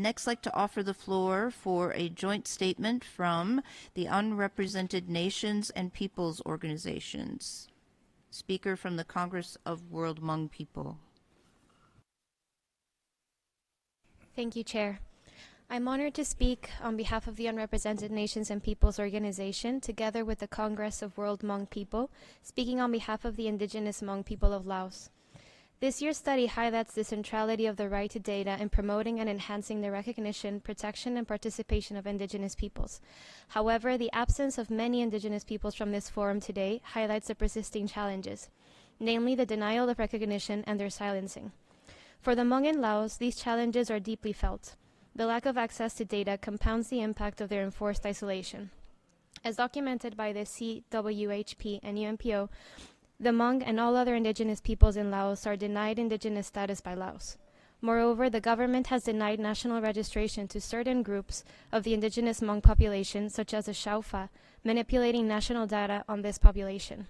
next like to offer the floor for a joint statement from the Unrepresented Nations and Peoples Organizations. Speaker from the Congress of World Hmong People. Thank you, Chair. I'm honored to speak on behalf of the Unrepresented Nations and Peoples Organization, together with the Congress of World Hmong People, speaking on behalf of the indigenous Hmong people of Laos. This year's study highlights the centrality of the right to data in promoting and enhancing the recognition, protection, and participation of indigenous peoples. However, the absence of many indigenous peoples from this forum today highlights the persisting challenges, namely the denial of recognition and their silencing. For the Hmong in Laos, these challenges are deeply felt. The lack of access to data compounds the impact of their enforced isolation. As documented by the CWHP and UNPO, the Hmong and all other indigenous peoples in Laos are denied indigenous status by Laos. Moreover, the government has denied national registration to certain groups of the indigenous Hmong population, such as the Xaofa, manipulating national data on this population.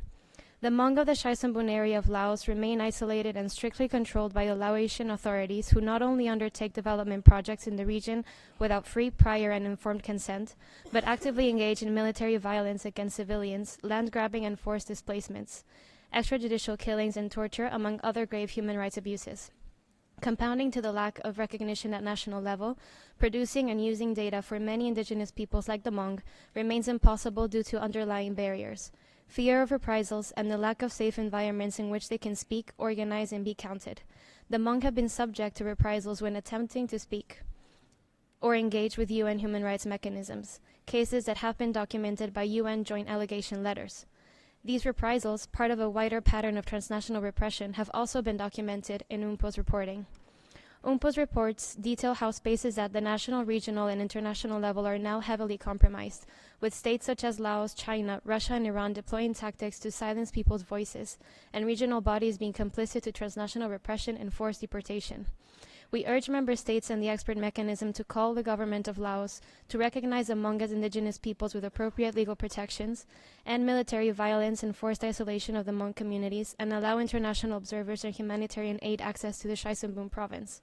The Hmong of the Xaisomboun area of Laos remain isolated and strictly controlled by the Laotian authorities, who not only undertake development projects in the region without free, prior, and informed consent, but actively engage in military violence against civilians, land grabbing, and forced displacements, extrajudicial killings, and torture, among other grave human rights abuses. Compounding to the lack of recognition at national level, producing and using data for many indigenous peoples like the Hmong remains impossible due to underlying barriers: fear of reprisals, and the lack of safe environments in which they can speak, organize, and be counted. The Hmong have been subject to reprisals when attempting to speak or engage with UN human rights mechanisms, cases that have been documented by UN joint allegation letters. These reprisals, part of a wider pattern of transnational repression, have also been documented in UNPO's reporting. UNPO's reports detail how spaces at the national, regional, and international level are now heavily compromised, with states such as Laos, China, Russia, and Iran deploying tactics to silence people's voices, and regional bodies being complicit to transnational repression and forced deportation. We urge member states and the expert mechanism to call the Government of Laos to recognize the Hmong as indigenous peoples with appropriate legal protections, and military violence and forced isolation of the Hmong communities, and allow international observers and humanitarian aid access to the Xaisomboun province.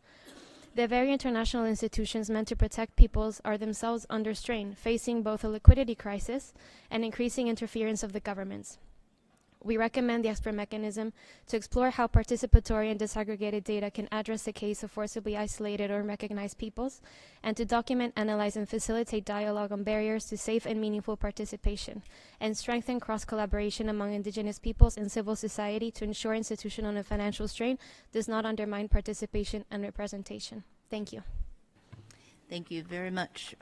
The very international institutions meant to protect peoples are themselves under strain, facing both a liquidity crisis and increasing interference of the governments. We recommend the expert mechanism to explore how participatory and disaggregated data can address the case of forcibly isolated or unrecognized peoples, and to document, analyze, and facilitate dialogue on barriers to safe and meaningful participation, and strengthen cross-collaboration among indigenous peoples and civil society to ensure institutional and financial strain does not undermine participation and representation. Thank you. Thank you very much